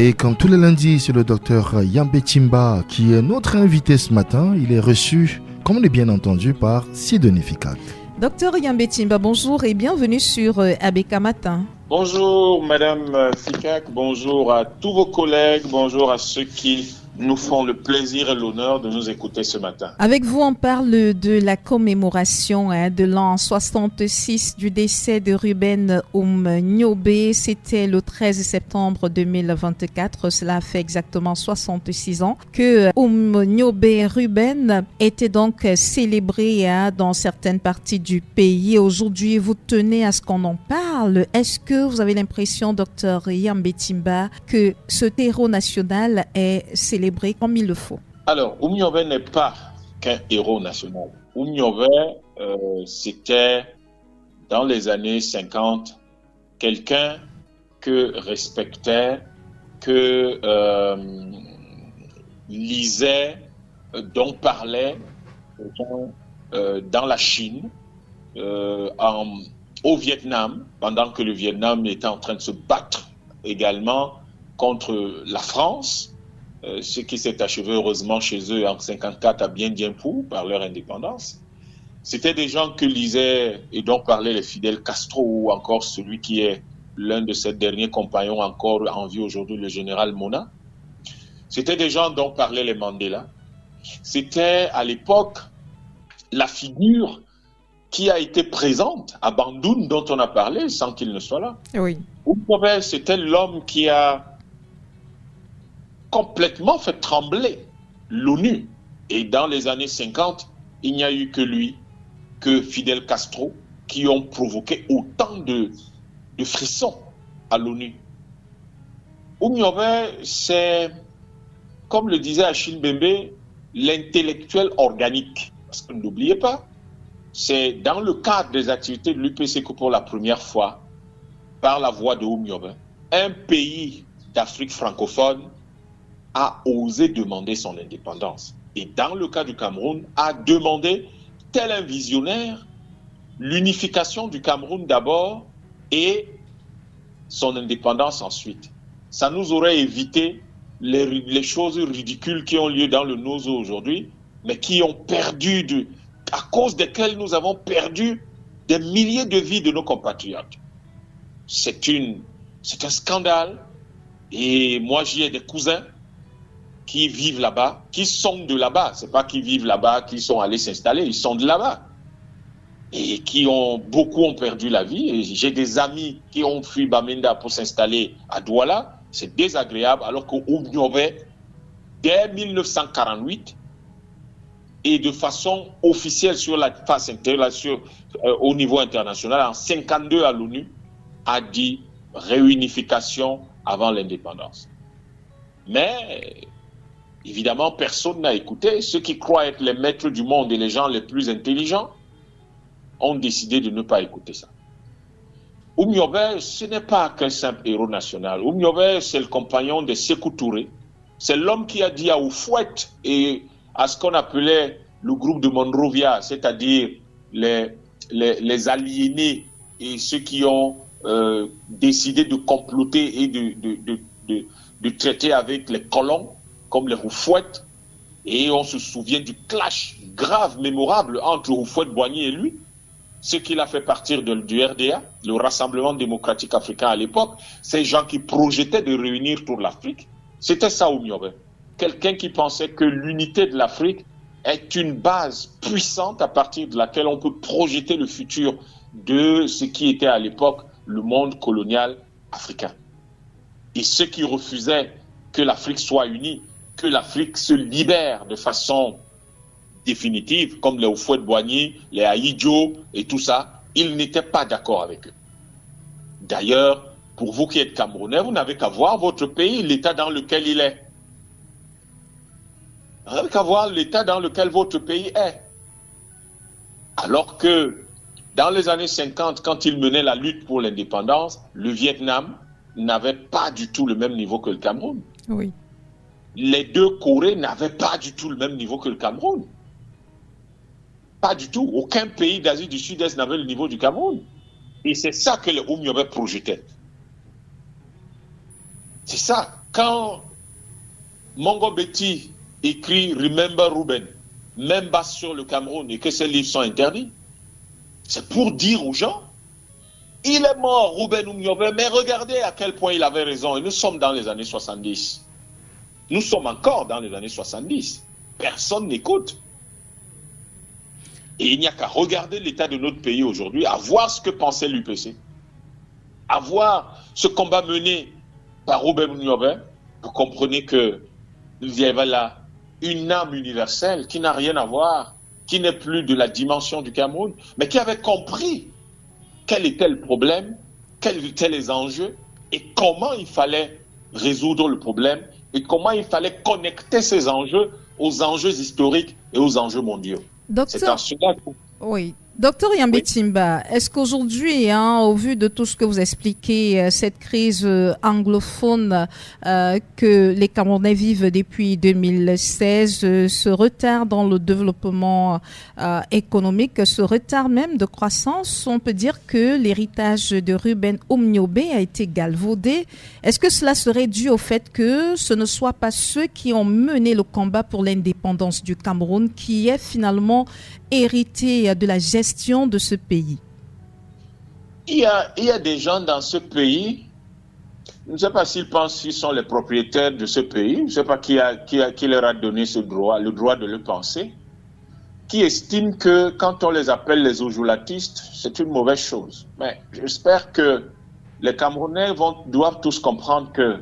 Et comme tous les lundis, c'est le docteur Yambé Timba qui est notre invité ce matin. Il est reçu, comme on est bien entendu, par Sidonie Ficat. Docteur Yambé Timba, bonjour et bienvenue sur ABK Matin. Bonjour Madame Ficat, bonjour à tous vos collègues, bonjour à ceux qui nous font le plaisir et l'honneur de nous écouter ce matin. Avec vous, on parle de la commémoration de l'an 66 du décès de Ruben Nyobe. C'était le 13 septembre 2024. Cela fait exactement 66 ans que Nyobe Ruben était donc célébré dans certaines parties du pays. Aujourd'hui, vous tenez à ce qu'on en parle. Est-ce que vous avez l'impression, docteur Yambé Timba, que ce héros national est célébré comme il le faut? Alors, Nyobe n'est pas qu'un héros national. Nyobe, c'était, dans les années 50, quelqu'un que respectait, que lisait, dont parlaient dans la Chine, au Vietnam, pendant que le Vietnam était en train de se battre également contre la France, ce qui s'est achevé heureusement chez eux en 1954 à Bien Dien Phu par leur indépendance. C'était des gens que lisaient et dont parlaient les Fidel Castro ou encore celui qui est l'un de ses derniers compagnons encore en vie aujourd'hui, le général Mona. C'était des gens dont parlaient les Mandela. C'était à l'époque la figure qui a été présente à Bandung dont on a parlé sans qu'il ne soit là. Oui. C'était l'homme qui a complètement fait trembler l'ONU. Et dans les années 50, il n'y a eu que lui, que Fidel Castro, qui ont provoqué autant de frissons à l'ONU. Nyobe, c'est, comme le disait Achille Mbembe, l'intellectuel organique. Parce que n'oubliez pas, c'est dans le cadre des activités de l'UPC que pour la première fois, par la voix de Nyobe, un pays d'Afrique francophone a osé demander son indépendance. Et dans le cas du Cameroun, a demandé, tel un visionnaire, l'unification du Cameroun d'abord et son indépendance ensuite. Ça nous aurait évité les choses ridicules qui ont lieu dans le Nozo aujourd'hui, mais qui ont perdu, à cause desquelles nous avons perdu des milliers de vies de nos compatriotes. C'est un scandale. Et moi, j'y ai des cousins qui vivent là-bas, qui sont de là-bas. C'est pas qu'ils vivent là-bas, qui sont allés s'installer, ils sont de là-bas. Et beaucoup ont perdu la vie. Et j'ai des amis qui ont fui Bamenda pour s'installer à Douala. C'est désagréable, alors qu'au Nyobe, dès 1948, et de façon officielle sur la face internationale, au niveau international, en 52 à l'ONU, a dit réunification avant l'indépendance. Mais évidemment, personne n'a écouté. Ceux qui croient être les maîtres du monde et les gens les plus intelligents ont décidé de ne pas écouter ça. Nyobe, ce n'est pas qu'un simple héros national. Nyobe, c'est le compagnon de Sékou Touré. C'est l'homme qui a dit à Houphouët et à ce qu'on appelait le groupe de Monrovia, c'est-à-dire les aliénés et ceux qui ont décidé de comploter et de traiter avec les colons, comme les Houphouët, et on se souvient du clash grave, mémorable entre Houphouët-Boigny et lui, ce qu'il a fait partir du RDA, le Rassemblement démocratique africain à l'époque, ces gens qui projetaient de réunir toute l'Afrique. C'était ça Nyobe, quelqu'un qui pensait que l'unité de l'Afrique est une base puissante à partir de laquelle on peut projeter le futur de ce qui était à l'époque le monde colonial africain. Et ceux qui refusaient que l'Afrique soit unie, que l'Afrique se libère de façon définitive, comme les Houphouët-Boigny, les Ahidjo et tout ça, ils n'étaient pas d'accord avec eux. D'ailleurs, pour vous qui êtes Camerounais, vous n'avez qu'à voir votre pays, l'état dans lequel il est. Vous n'avez qu'à voir l'état dans lequel votre pays est. Alors que dans les années 50, quand il menait la lutte pour l'indépendance, le Vietnam n'avait pas du tout le même niveau que le Cameroun. Oui. Les deux Corées n'avaient pas du tout le même niveau que le Cameroun. Pas du tout. Aucun pays d'Asie du Sud-Est n'avait le niveau du Cameroun. Et c'est ça que les Nyobe projetaient. C'est ça. Quand Mongo Betty écrit Remember Ruben, même bas sur le Cameroun, et que ces livres sont interdits, c'est pour dire aux gens, il est mort, Ruben Oumniobé, mais regardez à quel point il avait raison. Et nous sommes dans les années 70. Nous sommes encore dans les années 70. Personne n'écoute. Et il n'y a qu'à regarder l'état de notre pays aujourd'hui, à voir ce que pensait l'UPC, à voir ce combat mené par Ruben Oumniobé. Vous comprenez qu'il y avait là une âme universelle qui n'a rien à voir, qui n'est plus de la dimension du Cameroun, mais qui avait compris quel était le problème, quels étaient les enjeux et comment il fallait résoudre le problème et comment il fallait connecter ces enjeux aux enjeux historiques et aux enjeux mondiaux. C'est en cela que... Oui. Docteur Yambé Timba, est-ce qu'aujourd'hui, au vu de tout ce que vous expliquez, cette crise anglophone que les Camerounais vivent depuis 2016, ce retard dans le développement économique, ce retard même de croissance, on peut dire que l'héritage de Ruben Oumniobé a été galvaudé. Est-ce que cela serait dû au fait que ce ne soit pas ceux qui ont mené le combat pour l'indépendance du Cameroun qui est finalement hérité de la gestion de ce pays? Il y a des gens dans ce pays, je ne sais pas s'ils pensent qu'ils sont les propriétaires de ce pays, je ne sais pas qui leur a donné ce droit, le droit de le penser, qui estiment que quand on les appelle les ojulatistes, c'est une mauvaise chose. Mais j'espère que les Camerounais doivent tous comprendre que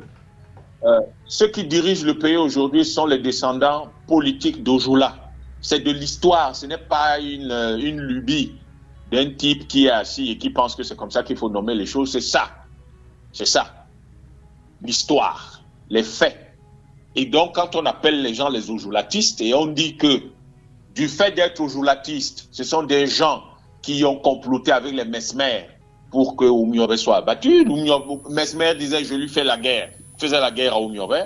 ceux qui dirigent le pays aujourd'hui sont les descendants politiques d'Ojula. C'est de l'histoire, ce n'est pas une lubie d'un type qui est assis et qui pense que c'est comme ça qu'il faut nommer les choses. C'est ça. L'histoire, les faits. Et donc, quand on appelle les gens les ojulatistes et on dit que du fait d'être ojulatistes, ce sont des gens qui ont comploté avec les Mesmer pour que Oumniobé soit abattu. Mesmer disait, je lui fais la guerre. Il faisait la guerre à Oumniobé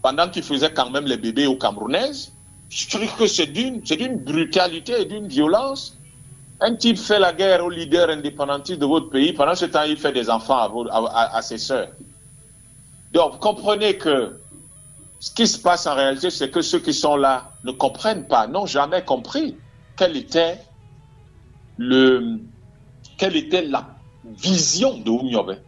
pendant qu'il faisait quand même les bébés aux Camerounaises. Je trouve que c'est d'une brutalité et d'une violence. Un type fait la guerre aux leaders indépendantistes de votre pays. Pendant ce temps, il fait des enfants à ses sœurs. Donc, vous comprenez que ce qui se passe en réalité, c'est que ceux qui sont là ne comprennent pas, n'ont jamais compris quelle était la vision de Oumniobé.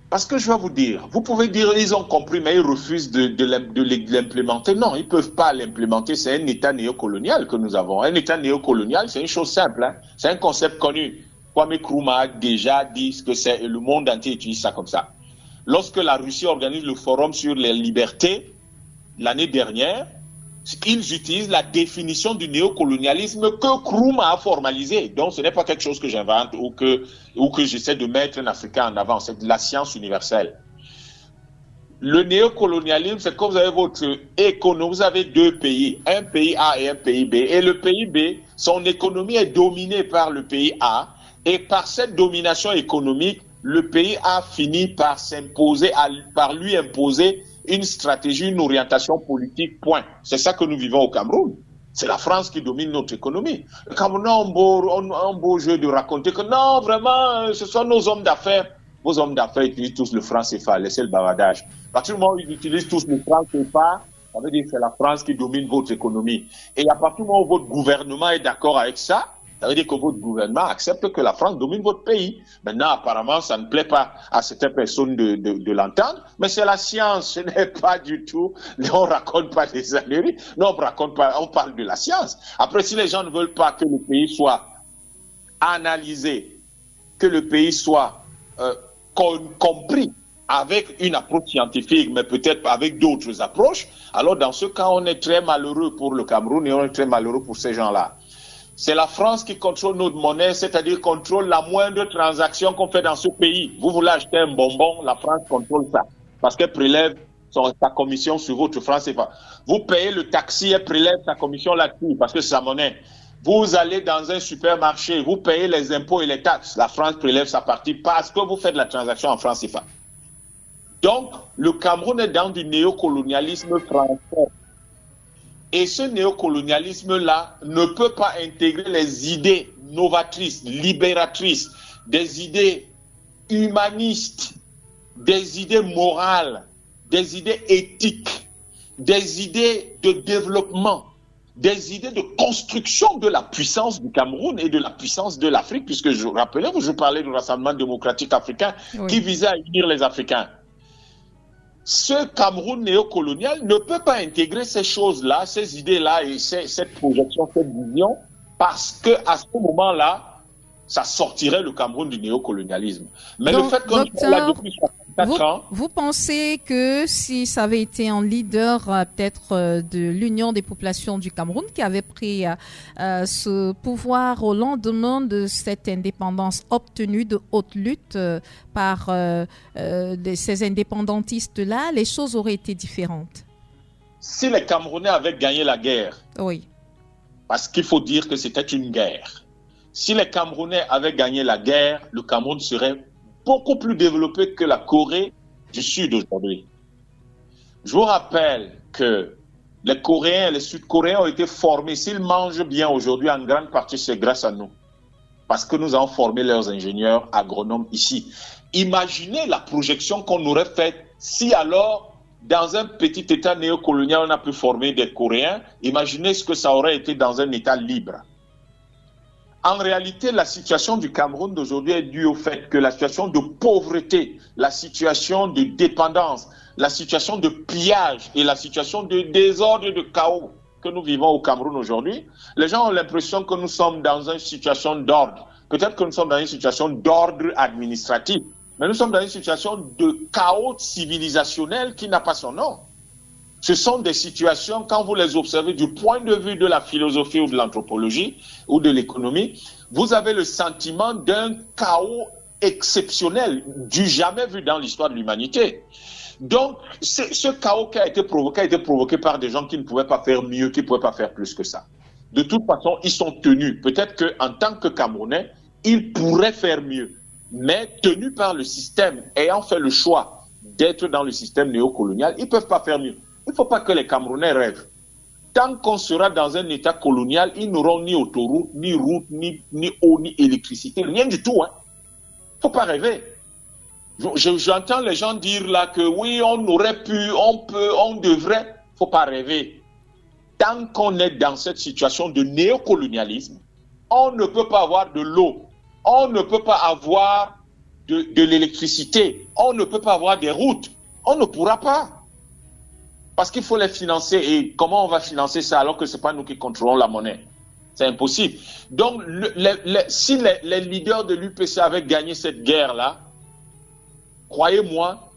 Parce que je vais vous dire, vous pouvez dire ils ont compris, mais ils refusent de l'implémenter. Non, ils ne peuvent pas l'implémenter. C'est un État néocolonial que nous avons. Un État néocolonial, c'est une chose simple. C'est un concept connu. Kwame Nkrumah a déjà dit ce que c'est et le monde entier utilise ça comme ça. Lorsque la Russie organise le forum sur les libertés, l'année dernière, ils utilisent la définition du néocolonialisme que Nkrumah a formalisé. Donc, ce n'est pas quelque chose que j'invente ou que j'essaie de mettre un Africain en avant. C'est de la science universelle. Le néocolonialisme, c'est que vous avez votre économie. Vous avez deux pays, un pays A et un pays B. Et le pays B, son économie est dominée par le pays A. Et par cette domination économique, le pays A finit par par lui imposer une stratégie, une orientation politique, point. C'est ça que nous vivons au Cameroun. C'est la France qui domine notre économie. Le Cameroun a un beau jeu de raconter que non, vraiment, ce sont nos hommes d'affaires. Vos hommes d'affaires utilisent tous le franc CFA, laissez le bavardage. À partir du moment où ils utilisent tous le franc CFA, ça veut dire que c'est la France qui domine votre économie. Et à partir du moment où votre gouvernement est d'accord avec ça, ça veut dire que votre gouvernement accepte que la France domine votre pays. Maintenant, apparemment, ça ne plaît pas à certaines personnes de l'entendre, mais c'est la science, ce n'est pas du tout, on ne raconte pas des âneries, non, on parle de la science. Après, si les gens ne veulent pas que le pays soit analysé, que le pays soit compris avec une approche scientifique, mais peut-être avec d'autres approches, alors dans ce cas, on est très malheureux pour le Cameroun et on est très malheureux pour ces gens-là. C'est la France qui contrôle notre monnaie, c'est-à-dire contrôle la moindre transaction qu'on fait dans ce pays. Vous voulez acheter un bonbon, la France contrôle ça, parce qu'elle prélève sa commission sur votre franc CFA. Vous payez le taxi, elle prélève sa commission là-dessus, parce que c'est sa monnaie. Vous allez dans un supermarché, vous payez les impôts et les taxes, la France prélève sa partie parce que vous faites la transaction en franc CFA. Donc, le Cameroun est dans du néocolonialisme français. Et ce néocolonialisme-là ne peut pas intégrer les idées novatrices, libératrices, des idées humanistes, des idées morales, des idées éthiques, des idées de développement, des idées de construction de la puissance du Cameroun et de la puissance de l'Afrique, puisque rappelez-vous, je parlais du Rassemblement démocratique africain qui visait à unir les Africains. Ce Cameroun néocolonial ne peut pas intégrer ces choses-là, ces idées-là et cette projection, cette vision, parce qu'à ce moment-là, ça sortirait le Cameroun du néocolonialisme. Mais donc, le fait qu'on soit là depuis 64 ans... Vous pensez que si ça avait été un leader peut-être de l'Union des populations du Cameroun qui avait pris ce pouvoir au lendemain de cette indépendance obtenue de haute lutte par ces indépendantistes-là, les choses auraient été différentes? Si les Camerounais avaient gagné la guerre, oui. Parce qu'il faut dire que c'était une guerre. Si les Camerounais avaient gagné la guerre, le Cameroun serait beaucoup plus développé que la Corée du Sud aujourd'hui. Je vous rappelle que les Coréens et les Sud-Coréens ont été formés. S'ils mangent bien aujourd'hui, en grande partie, c'est grâce à nous. Parce que nous avons formé leurs ingénieurs agronomes ici. Imaginez la projection qu'on aurait faite si alors, dans un petit État néocolonial, on a pu former des Coréens. Imaginez ce que ça aurait été dans un État libre. En réalité, la situation du Cameroun d'aujourd'hui est due au fait que la situation de pauvreté, la situation de dépendance, la situation de pillage et la situation de désordre et de chaos que nous vivons au Cameroun aujourd'hui, les gens ont l'impression que nous sommes dans une situation d'ordre. Peut-être que nous sommes dans une situation d'ordre administratif, mais nous sommes dans une situation de chaos civilisationnel qui n'a pas son nom. Ce sont des situations, quand vous les observez du point de vue de la philosophie ou de l'anthropologie ou de l'économie, vous avez le sentiment d'un chaos exceptionnel, du jamais vu dans l'histoire de l'humanité. Donc, ce chaos qui a été provoqué par des gens qui ne pouvaient pas faire mieux, qui ne pouvaient pas faire plus que ça. De toute façon, ils sont tenus. Peut-être qu'en tant que Camerounais, ils pourraient faire mieux. Mais tenus par le système, ayant fait le choix d'être dans le système néocolonial, ils ne peuvent pas faire mieux. Il ne faut pas que les Camerounais rêvent. Tant qu'on sera dans un État colonial, ils n'auront ni autoroute, ni route, ni eau, ni électricité, rien du tout. Il ne faut pas rêver. J'entends les gens dire là que oui, on aurait pu, on peut, on devrait. Il ne faut pas rêver. Tant qu'on est dans cette situation de néocolonialisme, on ne peut pas avoir de l'eau, on ne peut pas avoir de l'électricité, on ne peut pas avoir des routes, on ne pourra pas. Parce qu'il faut les financer. Et comment on va financer ça alors que ce n'est pas nous qui contrôlons la monnaie? C'est impossible. Donc, si les leaders de l'UPC avaient gagné cette guerre-là, croyez-moi,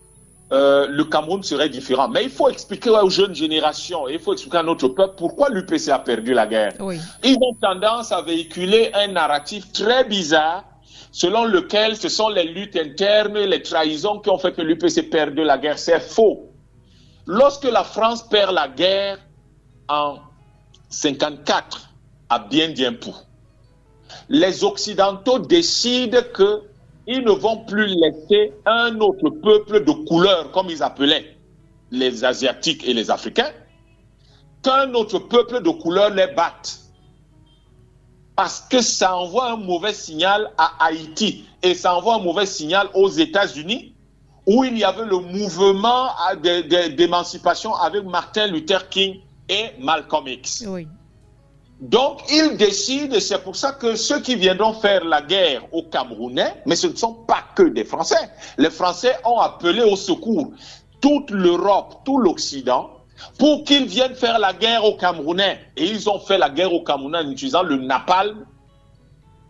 le Cameroun serait différent. Mais il faut expliquer aux jeunes générations, et il faut expliquer à notre peuple pourquoi l'UPC a perdu la guerre. Oui. Ils ont tendance à véhiculer un narratif très bizarre, selon lequel ce sont les luttes internes, les trahisons qui ont fait que l'UPC perde la guerre. C'est faux. Lorsque la France perd la guerre en 1954 à Bien Diempou, les Occidentaux décident qu'ils ne vont plus laisser un autre peuple de couleur, comme ils appelaient les Asiatiques et les Africains, qu'un autre peuple de couleur les batte. Parce que ça envoie un mauvais signal à Haïti et ça envoie un mauvais signal aux États-Unis, où il y avait le mouvement d'émancipation avec Martin Luther King et Malcolm X. Oui. Donc, ils décident, c'est pour ça que ceux qui viendront faire la guerre aux Camerounais, mais ce ne sont pas que des Français. Les Français ont appelé au secours toute l'Europe, tout l'Occident, pour qu'ils viennent faire la guerre aux Camerounais. Et ils ont fait la guerre aux Camerounais en utilisant le napalm.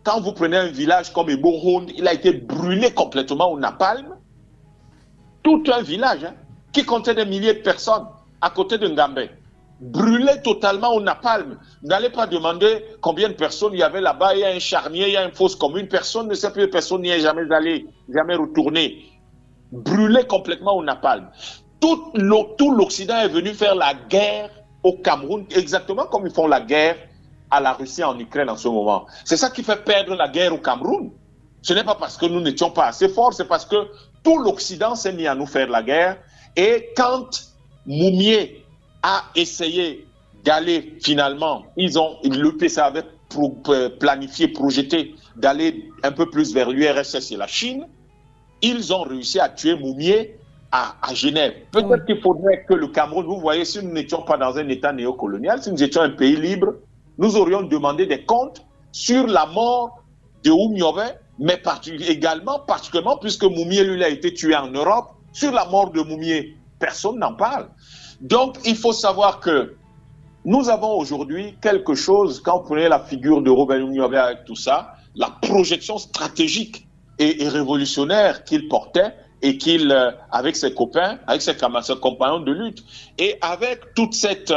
Quand vous prenez un village comme Ebohonde, il a été brûlé complètement au napalm. Tout un village qui comptait des milliers de personnes à côté de Ngambé, brûlé totalement au napalm. N'allez pas demander combien de personnes il y avait là-bas. Il y a un charnier, il y a une fosse commune. Personne ne sait plus, personne n'y est jamais allé, jamais retourné. Brûlé complètement au napalm. Tout l'Occident est venu faire la guerre au Cameroun, exactement comme ils font la guerre à la Russie en Ukraine en ce moment. C'est ça qui fait perdre la guerre au Cameroun. Ce n'est pas parce que nous n'étions pas assez forts, c'est parce que tout l'Occident s'est mis à nous faire la guerre. Et quand Moumié a essayé d'aller finalement, l'UPC avait planifié, projeté d'aller un peu plus vers l'URSS et la Chine, ils ont réussi à tuer Moumié à Genève. Peut-être qu'il faudrait que le Cameroun, vous voyez, si nous n'étions pas dans un État néocolonial, si nous étions un pays libre, nous aurions demandé des comptes sur la mort de Oumyobé, mais également, particulièrement, puisque Moumié, lui, a été tué en Europe, sur la mort de Moumié, personne n'en parle. Donc, il faut savoir que nous avons aujourd'hui quelque chose, quand vous prenez la figure de Robert Oumyobé avec tout ça, la projection stratégique et révolutionnaire qu'il portait et qu'il, avec ses copains, avec ses compagnons de lutte, et avec toute cette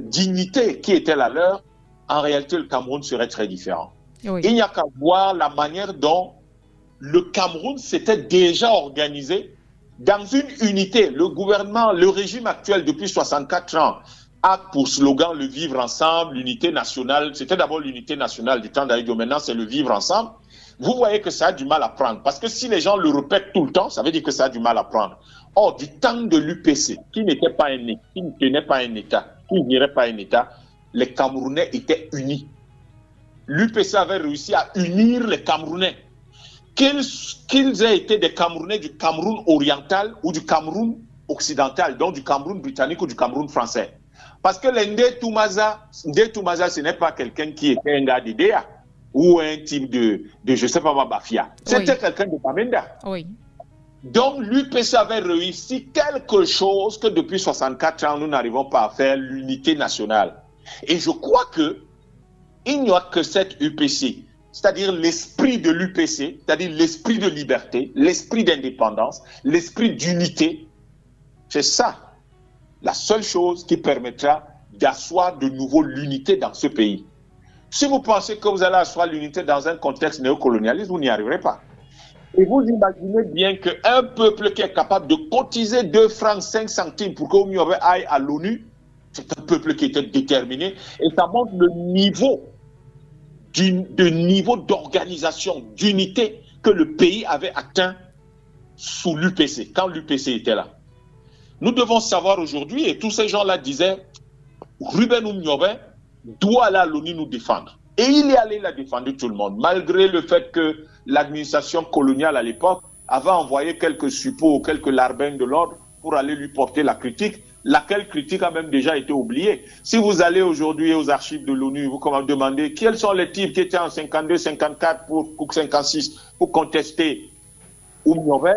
dignité qui était la leur, en réalité, le Cameroun serait très différent. Oui. Il n'y a qu'à voir la manière dont le Cameroun s'était déjà organisé dans une unité. Le gouvernement, le régime actuel depuis 64 ans a pour slogan le vivre ensemble, l'unité nationale. C'était d'abord l'unité nationale du temps d'Aïdo, maintenant c'est le vivre ensemble. Vous voyez que ça a du mal à prendre. Parce que si les gens le répètent tout le temps, ça veut dire que ça a du mal à prendre. Or, du temps de l'UPC, qui n'était pas un État, qui ne tenait pas un État, qui n'irait pas un État, les Camerounais étaient unis. L'UPC avait réussi à unir les Camerounais. Qu'ils aient été des Camerounais du Cameroun oriental ou du Cameroun occidental, donc du Cameroun britannique ou du Cameroun français. Parce que Ndé Toumaza, ce n'est pas quelqu'un qui était un gars d'IDEA ou un type de je ne sais pas, Bafia. C'était quelqu'un de Bamenda. Oui. Donc l'UPC avait réussi quelque chose que depuis 64 ans, nous n'arrivons pas à faire, l'unité nationale. Et je crois qu'il n'y a que cette UPC, c'est-à-dire l'esprit de l'UPC, c'est-à-dire l'esprit de liberté, l'esprit d'indépendance, l'esprit d'unité. C'est ça la seule chose qui permettra d'asseoir de nouveau l'unité dans ce pays. Si vous pensez que vous allez asseoir l'unité dans un contexte néocolonialiste, vous n'y arriverez pas. Et vous imaginez bien qu'un peuple qui est capable de cotiser 2 francs 5 centimes pour qu'Oumyobé aille à l'ONU, c'est un peuple qui était déterminé et ça montre le niveau d'organisation, d'unité que le pays avait atteint sous l'UPC, quand l'UPC était là. Nous devons savoir aujourd'hui, et tous ces gens-là disaient, Ruben Oumyobé doit aller à l'ONU nous défendre. Et il est allé la défendre tout le monde, malgré le fait que l'administration coloniale à l'époque avait envoyé quelques suppôts, quelques larbins de l'ordre pour aller lui porter la critique, laquelle critique a même déjà été oubliée. Si vous allez aujourd'hui aux archives de l'ONU, vous demandez quels sont les types qui étaient en 52, 54 pour 56 pour contester Oumyobé,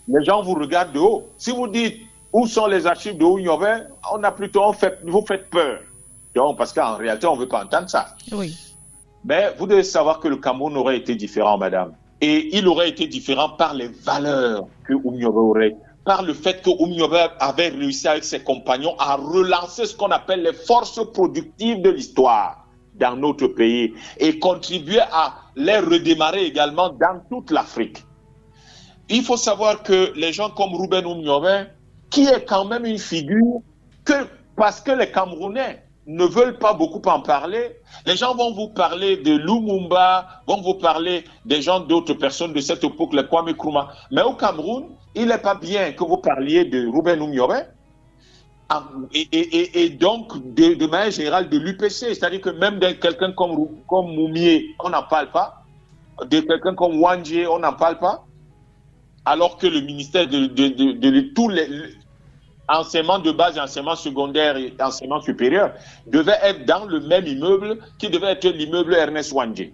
les gens vous regardent de haut. Si vous dites où sont les archives de Oumyobé, vous faites peur. Donc, parce qu'en réalité, on ne veut pas entendre ça. Oui. Mais vous devez savoir que le Cameroun aurait été différent, madame. Et il aurait été différent par les valeurs que Oumyobé aurait, par le fait que Oumyobé avait réussi avec ses compagnons à relancer ce qu'on appelle les forces productives de l'histoire dans notre pays et contribuer à les redémarrer également dans toute l'Afrique. Il faut savoir que les gens comme Ruben Oumyobé, qui est quand même une figure que, parce que les Camerounais ne veulent pas beaucoup en parler, les gens vont vous parler de Lumumba, vont vous parler des gens d'autres personnes de cette époque, les Kwame Nkrumah. Mais au Cameroun, il n'est pas bien que vous parliez de Ruben Oumyobé et donc de manière générale de l'UPC, c'est-à-dire que même de quelqu'un comme Moumié, on n'en parle pas, de quelqu'un comme Wandje, on n'en parle pas, alors que le ministère de tous les enseignements de base, enseignements secondaires et enseignements supérieurs devait être dans le même immeuble qui devait être l'immeuble Ernest Wandje.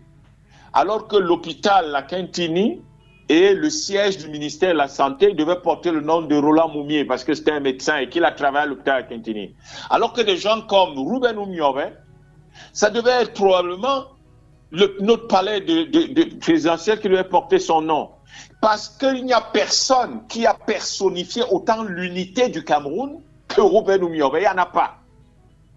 Alors que l'hôpital La Quintini et le siège du ministère de la Santé devaient porter le nom de Roland Moumié parce que c'était un médecin et qu'il a travaillé à l'hôpital La Quintini. Alors que des gens comme Ruben Oumyobé, ça devait être probablement notre palais de présidentiel qui devait porter son nom. Parce qu'il n'y a personne qui a personnifié autant l'unité du Cameroun que Ruben Oumyobé. Il n'y en a pas.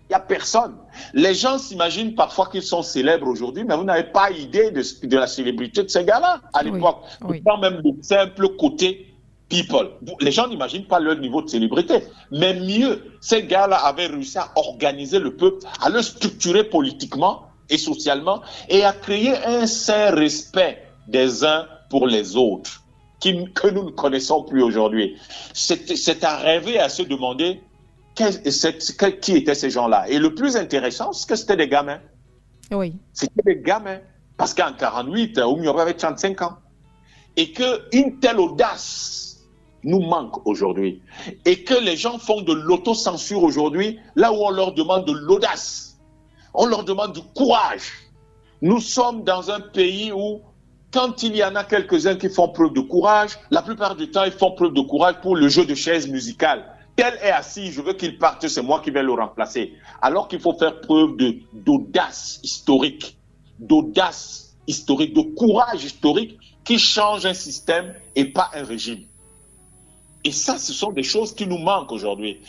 Il n'y a personne. Les gens s'imaginent parfois qu'ils sont célèbres aujourd'hui, mais vous n'avez pas idée de la célébrité de ces gars-là à l'époque. Oui. Pourtant, même le simple côté people. Les gens n'imaginent pas leur niveau de célébrité. Mais mieux, ces gars-là avaient réussi à organiser le peuple, à le structurer politiquement et socialement et à créer un sain respect des uns pour les autres que nous ne connaissons plus aujourd'hui. C'est à rêver, à se demander qui étaient ces gens-là. Et le plus intéressant, c'est que c'était des gamins. Oui. C'était des gamins. Parce qu'en 1948, Oumyobé avait 35 ans. Et qu'une telle audace nous manque aujourd'hui. Et que les gens font de l'autocensure aujourd'hui, là où on leur demande de l'audace, on leur demande du courage. Nous sommes dans un pays où, quand il y en a quelques-uns qui font preuve de courage, la plupart du temps, ils font preuve de courage pour le jeu de chaises musicales. Tel est assis, je veux qu'il parte, c'est moi qui vais le remplacer. Alors qu'il faut faire preuve d'audace historique, de courage historique qui change un système et pas un régime. Et ça, ce sont des choses qui nous manquent aujourd'hui.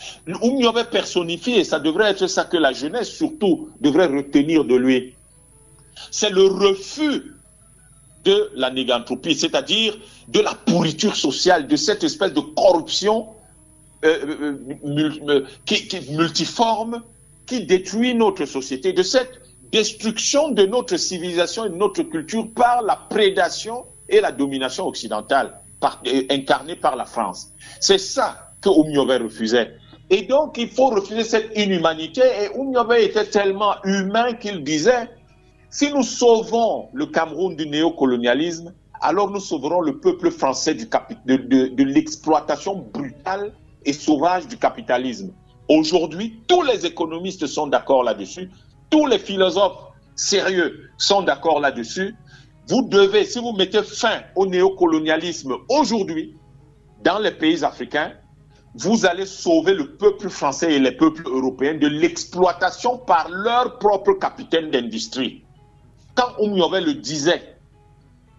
Oumniobé personnifié, ça devrait être ça que la jeunesse, surtout, devrait retenir de lui. C'est le refus de la négantropie, c'est-à-dire de la pourriture sociale, de cette espèce de corruption multiforme qui détruit notre société, de cette destruction de notre civilisation et de notre culture par la prédation et la domination occidentale incarnée par la France. C'est ça que Oumniobé refusait. Et donc, il faut refuser cette inhumanité. Et Oumniobé était tellement humain qu'il disait, si nous sauvons le Cameroun du néocolonialisme, alors nous sauverons le peuple français de l'exploitation brutale et sauvage du capitalisme. Aujourd'hui, tous les économistes sont d'accord là-dessus, tous les philosophes sérieux sont d'accord là-dessus. Vous devez, si vous mettez fin au néocolonialisme aujourd'hui, dans les pays africains, vous allez sauver le peuple français et les peuples européens de l'exploitation par leurs propres capitaines d'industrie. Quand Oumniobé le disait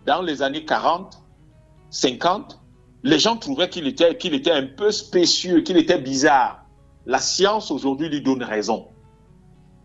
dans les années 40, 50, les gens trouvaient qu'il était un peu spécieux, qu'il était bizarre. La science aujourd'hui lui donne raison.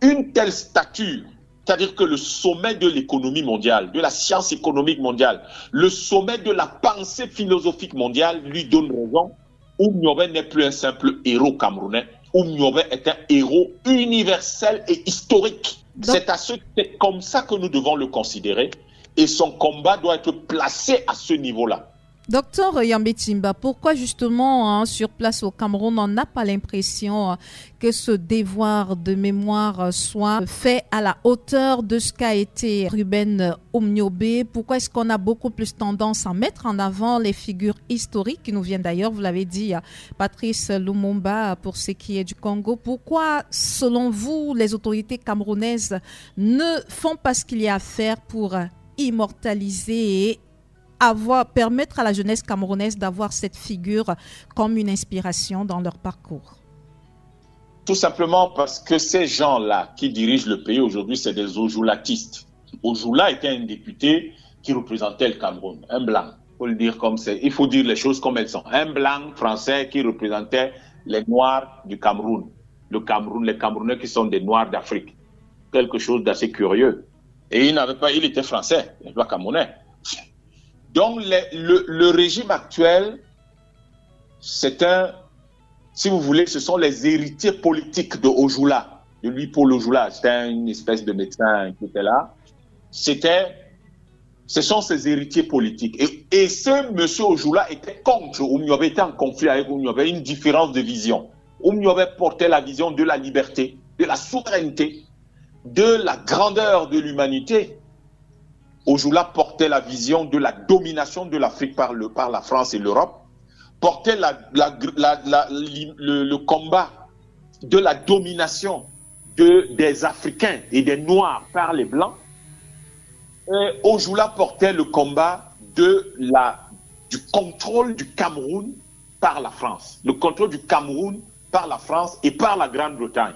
Une telle stature, c'est-à-dire que le sommet de l'économie mondiale, de la science économique mondiale, le sommet de la pensée philosophique mondiale lui donne raison. Oumniobé n'est plus un simple héros camerounais. Oumniobé est un héros universel et historique. C'est comme ça que nous devons le considérer et son combat doit être placé à ce niveau-là. Docteur Yambé Tchimba, pourquoi justement sur place au Cameroun, on n'a pas l'impression que ce devoir de mémoire soit fait à la hauteur de ce qu'a été Ruben Oumniobé? Pourquoi est-ce qu'on a beaucoup plus tendance à mettre en avant les figures historiques qui nous viennent d'ailleurs, vous l'avez dit, Patrice Lumumba pour ce qui est du Congo? Pourquoi, selon vous, les autorités camerounaises ne font pas ce qu'il y a à faire pour immortaliser et permettre à la jeunesse camerounaise d'avoir cette figure comme une inspiration dans leur parcours? Tout simplement parce que ces gens-là qui dirigent le pays aujourd'hui, c'est des ojoulatistes. Ojoula était un député qui représentait le Cameroun, un blanc, faut le dire comme c'est. Il faut dire les choses comme elles sont. Un blanc français qui représentait les Noirs du Cameroun. Les Camerounais qui sont des Noirs d'Afrique. Quelque chose d'assez curieux. Et il était français, il n'était pas camerounais. Donc, le régime actuel, si vous voulez, ce sont les héritiers politiques de Ojoula, de lui Paul Ojoula. C'était une espèce de médecin qui était là. Ce sont ses héritiers politiques. Et ce monsieur Ojoula était contre Oumniobé, était en conflit avec Oumniobé, une différence de vision. Oumniobé portait la vision de la liberté, de la souveraineté, de la grandeur de l'humanité. Ojoula portait la vision de la domination de l'Afrique par la France et l'Europe, portait le combat de la domination des Africains et des Noirs par les Blancs. Et Ojoula portait le combat du contrôle du Cameroun par la France. Le contrôle du Cameroun par la France et par la Grande-Bretagne.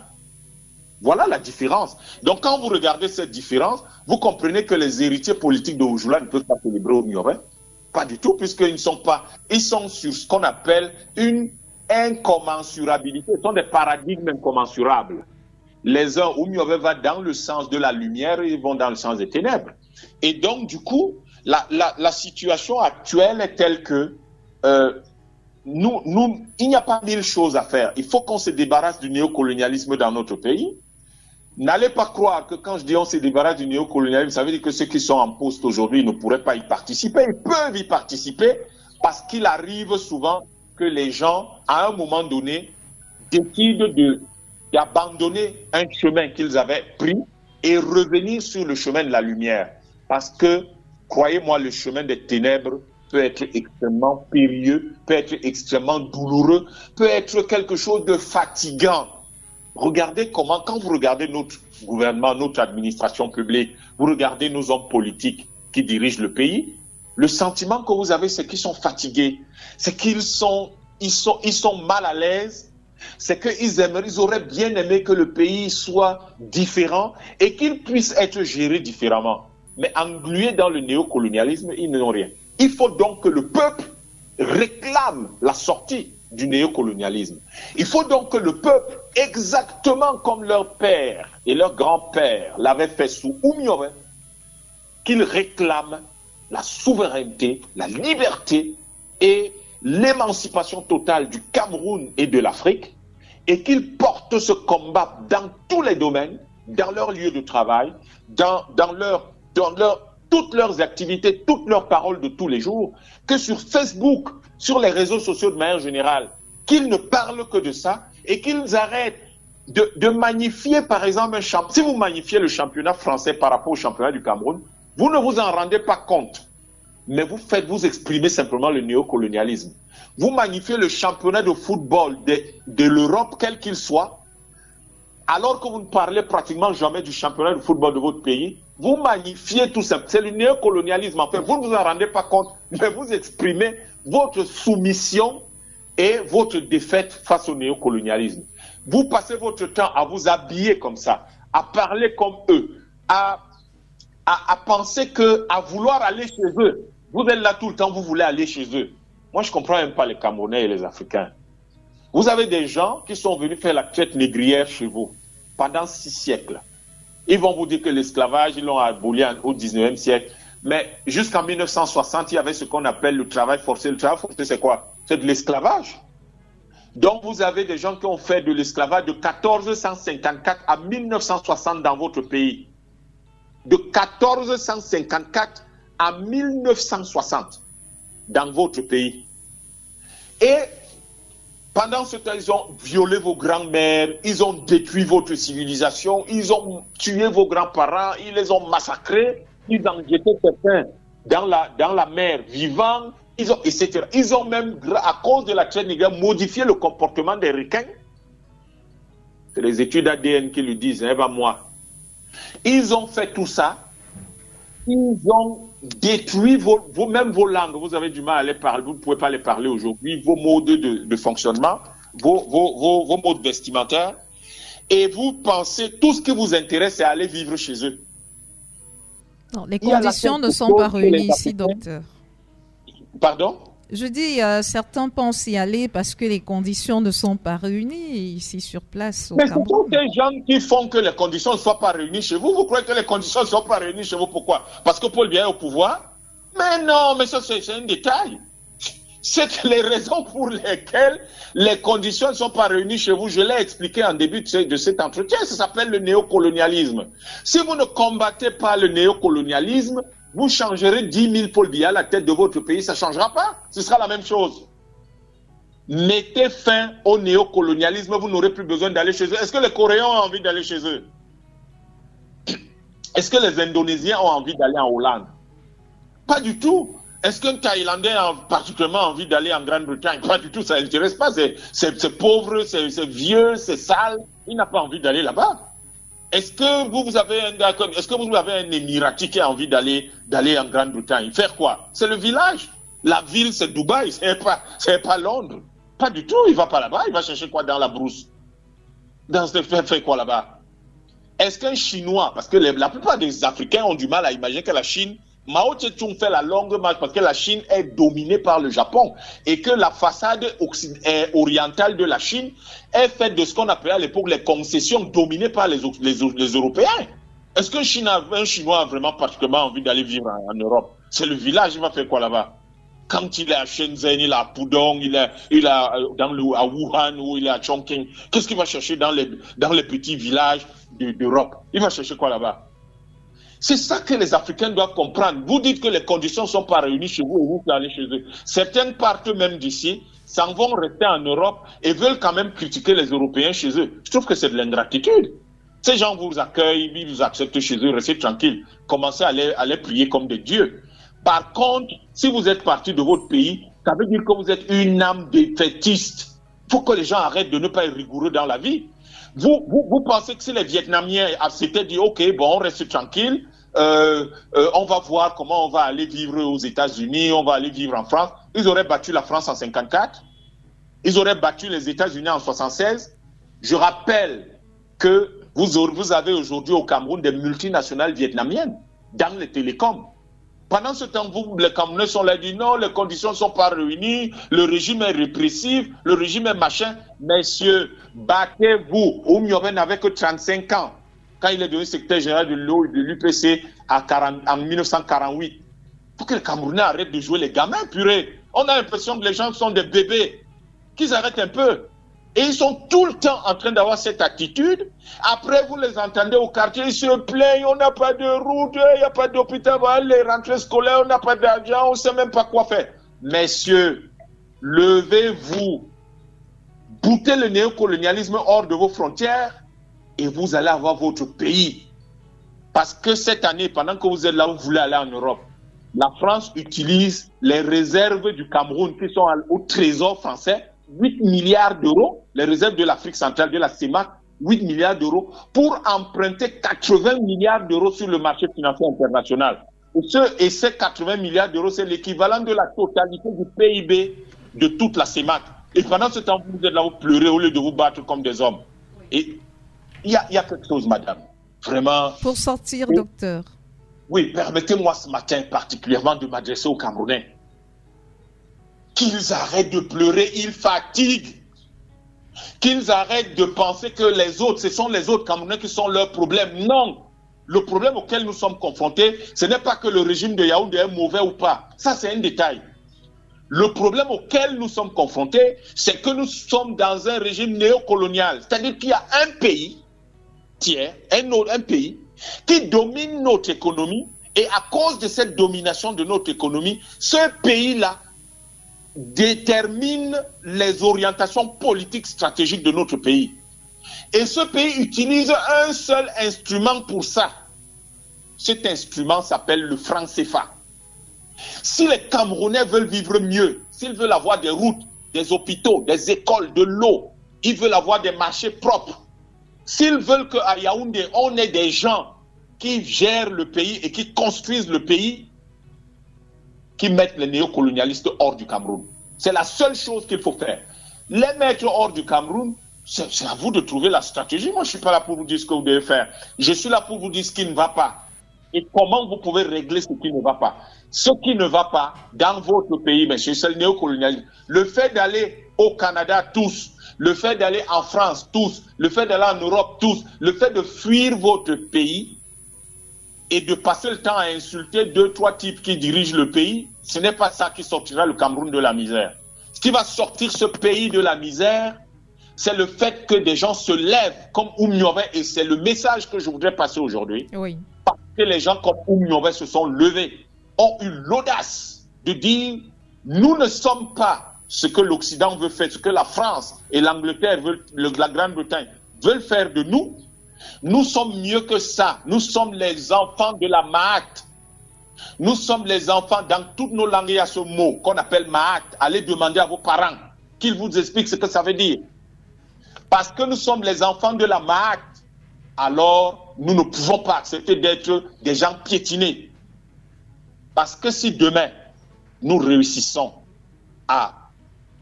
Voilà la différence. Donc, quand vous regardez cette différence, vous comprenez que les héritiers politiques de Ojoula ne peuvent pas célébrer Oumniobé. Pas du tout, puisqu'ils ils sont sur ce qu'on appelle une incommensurabilité. Ce sont des paradigmes incommensurables. Les uns, Oumniobé va dans le sens de la lumière et ils vont dans le sens des ténèbres. Et donc, du coup, la situation actuelle est telle que il n'y a pas mille choses à faire. Il faut qu'on se débarrasse du néocolonialisme dans notre pays. N'allez pas croire que quand je dis on se débarrasse du néocolonialisme, ça veut dire que ceux qui sont en poste aujourd'hui ne pourraient pas y participer. Ils peuvent y participer parce qu'il arrive souvent que les gens, à un moment donné, décident d'abandonner un chemin qu'ils avaient pris et revenir sur le chemin de la lumière. Parce que, croyez-moi, le chemin des ténèbres peut être extrêmement périlleux, peut être extrêmement douloureux, peut être quelque chose de fatigant. Regardez comment, quand vous regardez notre gouvernement, notre administration publique, vous regardez nos hommes politiques qui dirigent le pays, le sentiment que vous avez, c'est qu'ils sont fatigués, c'est qu'ils sont mal à l'aise, c'est qu'ils auraient bien aimé que le pays soit différent et qu'il puisse être géré différemment. Mais englués dans le néocolonialisme, ils n'ont rien. Il faut donc que le peuple réclame la sortie du néocolonialisme. Il faut donc que le peuple, exactement comme leur père et leur grand-père l'avaient fait sous Oumyore, qu'ils réclament la souveraineté, la liberté et l'émancipation totale du Cameroun et de l'Afrique, et qu'ils portent ce combat dans tous les domaines, dans leur lieu de travail, dans toutes leurs activités, toutes leurs paroles de tous les jours, que sur Facebook, sur les réseaux sociaux de manière générale, qu'ils ne parlent que de ça et qu'ils arrêtent de magnifier, par exemple, si vous magnifiez le championnat français par rapport au championnat du Cameroun, vous ne vous en rendez pas compte, mais vous exprimez simplement le néocolonialisme. Vous magnifiez le championnat de football de l'Europe, quel qu'il soit, alors que vous ne parlez pratiquement jamais du championnat de football de votre pays. Vous magnifiez tout ça. C'est le néocolonialisme. En fait, vous ne vous en rendez pas compte, mais vous exprimez votre soumission et votre défaite face au néocolonialisme. Vous passez votre temps à vous habiller comme ça, à parler comme eux, à penser à vouloir aller chez eux. Vous êtes là tout le temps, vous voulez aller chez eux. Moi, je ne comprends même pas les Camerounais et les Africains. Vous avez des gens qui sont venus faire la traite négrière chez vous pendant 6 siècles. Ils vont vous dire que l'esclavage, ils l'ont aboli au 19e siècle. Mais jusqu'en 1960, il y avait ce qu'on appelle le travail forcé. Le travail forcé, c'est quoi? C'est de l'esclavage. Donc, vous avez des gens qui ont fait de l'esclavage de 1454 à 1960 dans votre pays. De 1454 à 1960 dans votre pays. Et pendant ce temps, ils ont violé vos grands-mères, ils ont détruit votre civilisation, ils ont tué vos grands-parents, ils les ont massacrés, ils ont jeté certains dans la mer vivants, etc. Ils ont même, à cause de la traite négrière, modifié le comportement des requins. C'est les études ADN qui le disent, pas moi. Ils ont fait tout ça. Ils ont détruit même vos langues. Vous avez du mal à les parler, vous ne pouvez pas les parler aujourd'hui. Vos modes de fonctionnement, vos modes vestimentaires. Et vous pensez, tout ce qui vous intéresse, c'est aller vivre chez eux. Non, les conditions ne sont pas réunies ici, docteur. Pardon? Je dis, certains pensent y aller parce que les conditions ne sont pas réunies ici sur place au Cameroun. Mais ce sont des gens qui font que les conditions ne soient pas réunies chez vous. Vous croyez que les conditions ne sont pas réunies chez vous? Pourquoi? Parce que Paul Biya est au pouvoir? Mais non, mais ça c'est un détail. C'est les raisons pour lesquelles les conditions ne sont pas réunies chez vous. Je l'ai expliqué en début de cet entretien. Ça s'appelle le néocolonialisme. Si vous ne combattez pas le néocolonialisme, vous changerez 10 000 Paul Biya à la tête de votre pays, ça ne changera pas. Ce sera la même chose. Mettez fin au néocolonialisme, vous n'aurez plus besoin d'aller chez eux. Est-ce que les Coréens ont envie d'aller chez eux? Est-ce que les Indonésiens ont envie d'aller en Hollande? Pas du tout. Est-ce qu'un Thaïlandais a particulièrement envie d'aller en Grande-Bretagne? Pas du tout, ça ne l'intéresse pas. C'est pauvre, c'est vieux, c'est sale. Il n'a pas envie d'aller là-bas. Est-ce que vous avez un Émirati qui a envie d'aller en Grande-Bretagne? Faire quoi? C'est le village. La ville, c'est Dubaï, c'est pas Londres. Pas du tout, il va pas là-bas. Il va chercher quoi dans la brousse? Faire quoi là-bas? Est-ce qu'un Chinois, parce que la plupart des Africains ont du mal à imaginer que la Chine, Mao Tse-tung fait la longue marche parce que la Chine est dominée par le Japon et que la façade orientale de la Chine est faite de ce qu'on appelait à l'époque les concessions dominées par les Européens. Est-ce qu'un Chinois a vraiment particulièrement envie d'aller vivre en Europe? C'est le village, il va faire quoi là-bas? Quand il est à Shenzhen, il est à Pudong, il est à Wuhan ou il est à Chongqing, qu'est-ce qu'il va chercher dans les petits villages d'Europe? Il va chercher quoi là-bas? C'est ça que les Africains doivent comprendre. Vous dites que les conditions ne sont pas réunies chez vous et vous pouvez aller chez eux. Certains partent même d'ici, s'en vont rester en Europe et veulent quand même critiquer les Européens chez eux. Je trouve que c'est de l'ingratitude. Ces gens vous accueillent, ils vous acceptent chez eux, restez tranquilles. Commencez à les prier comme des dieux. Par contre, si vous êtes parti de votre pays, ça veut dire que vous êtes une âme défaitiste. Il faut que les gens arrêtent de ne pas être rigoureux dans la vie. Vous pensez que si les Vietnamiens s'étaient dit, OK, bon, on reste tranquille, on va voir comment on va aller vivre aux États-Unis, on va aller vivre en France. Ils auraient battu la France en 54. Ils auraient battu les États-Unis en 76. Je rappelle que vous avez aujourd'hui au Cameroun des multinationales vietnamiennes dans les télécoms. Pendant ce temps, les Camerounais sont là, disent non, les conditions ne sont pas réunies, le régime est répressif, le régime est machin. Messieurs, battez-vous. Oumyobé n'avait que 35 ans quand il est devenu secrétaire général de l'UPC en 1948. Il faut que les Camerounais arrêtent de jouer les gamins, purée. On a l'impression que les gens sont des bébés, qu'ils arrêtent un peu. Et ils sont tout le temps en train d'avoir cette attitude. Après, vous les entendez au quartier, ils se plaignent, on n'a pas de route, il n'y a pas d'hôpital, les rentrées scolaires, on n'a pas d'argent, on ne sait même pas quoi faire. Messieurs, levez-vous, boutez le néocolonialisme hors de vos frontières et vous allez avoir votre pays. Parce que cette année, pendant que vous êtes là, vous voulez aller en Europe, la France utilise les réserves du Cameroun qui sont au trésor français, 8 milliards d'euros, les réserves de l'Afrique centrale, de la CEMAC, 8 milliards d'euros, pour emprunter 80 milliards d'euros sur le marché financier international. Et ces 80 milliards d'euros, c'est l'équivalent de la totalité du PIB de toute la CEMAC. Et pendant ce temps, vous êtes là, vous pleurez au lieu de vous battre comme des hommes. Et il y a quelque chose, madame, vraiment... Pour sortir, docteur. Oui, permettez-moi ce matin particulièrement de m'adresser aux Camerounais. Qu'ils arrêtent de pleurer, ils fatiguent. Qu'ils arrêtent de penser que les autres, ce sont les autres Camerounais qui sont leur problème. Non, le problème auquel nous sommes confrontés, ce n'est pas que le régime de Yaoundé est mauvais ou pas. Ça, c'est un détail. Le problème auquel nous sommes confrontés, c'est que nous sommes dans un régime néocolonial. C'est-à-dire qu'il y a un pays tiers, un pays, qui domine notre économie. Et à cause de cette domination de notre économie, ce pays-là détermine les orientations politiques stratégiques de notre pays. Et ce pays utilise un seul instrument pour ça. Cet instrument s'appelle le franc CFA. Si les Camerounais veulent vivre mieux, s'ils veulent avoir des routes, des hôpitaux, des écoles, de l'eau, ils veulent avoir des marchés propres, s'ils veulent qu'à Yaoundé, on ait des gens qui gèrent le pays et qui construisent le pays, qui mettent les néocolonialistes hors du Cameroun. C'est la seule chose qu'il faut faire. Les mettre hors du Cameroun, c'est à vous de trouver la stratégie. Moi, je ne suis pas là pour vous dire ce que vous devez faire. Je suis là pour vous dire ce qui ne va pas. Et comment vous pouvez régler ce qui ne va pas. Ce qui ne va pas dans votre pays, monsieur, c'est le néocolonialisme. Le fait d'aller au Canada, tous. Le fait d'aller en France, tous. Le fait d'aller en Europe, tous. Le fait de fuir votre pays et de passer le temps à insulter 2-3 types qui dirigent le pays, ce n'est pas ça qui sortira le Cameroun de la misère. Ce qui va sortir ce pays de la misère, c'est le fait que des gens se lèvent comme Oumyobé, et c'est le message que je voudrais passer aujourd'hui. Oui. Parce que les gens comme Oumyobé se sont levés, ont eu l'audace de dire « Nous ne sommes pas ce que l'Occident veut faire, ce que la France et l'Angleterre, la Grande-Bretagne veulent faire de nous. Nous sommes mieux que ça. Nous sommes les enfants de la Mahat. Nous sommes les enfants, dans toutes nos langues, il y a ce mot qu'on appelle Mahat. Allez demander à vos parents qu'ils vous expliquent ce que ça veut dire. Parce que nous sommes les enfants de la Mahat, alors nous ne pouvons pas accepter d'être des gens piétinés. Parce que si demain, nous réussissons à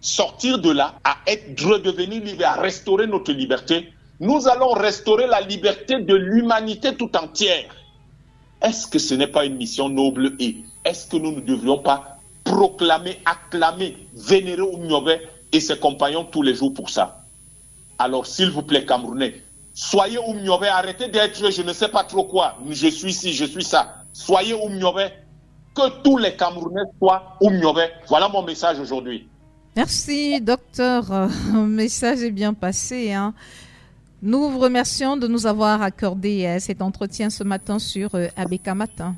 sortir de là, à redevenir libres, à restaurer notre liberté, nous allons restaurer la liberté de l'humanité tout entière. Est-ce que ce n'est pas une mission noble et est-ce que nous ne devrions pas proclamer, acclamer, vénérer Oumyobé et ses compagnons tous les jours pour ça? Alors, s'il vous plaît, Camerounais, soyez Oumyobé, arrêtez d'être je ne sais pas trop quoi, je suis ci, je suis ça. Soyez Oumyobé, que tous les Camerounais soient Oumyobé. Voilà mon message aujourd'hui. Merci, docteur. Le message est bien passé, hein. Nous vous remercions de nous avoir accordé cet entretien ce matin sur ABK Matin.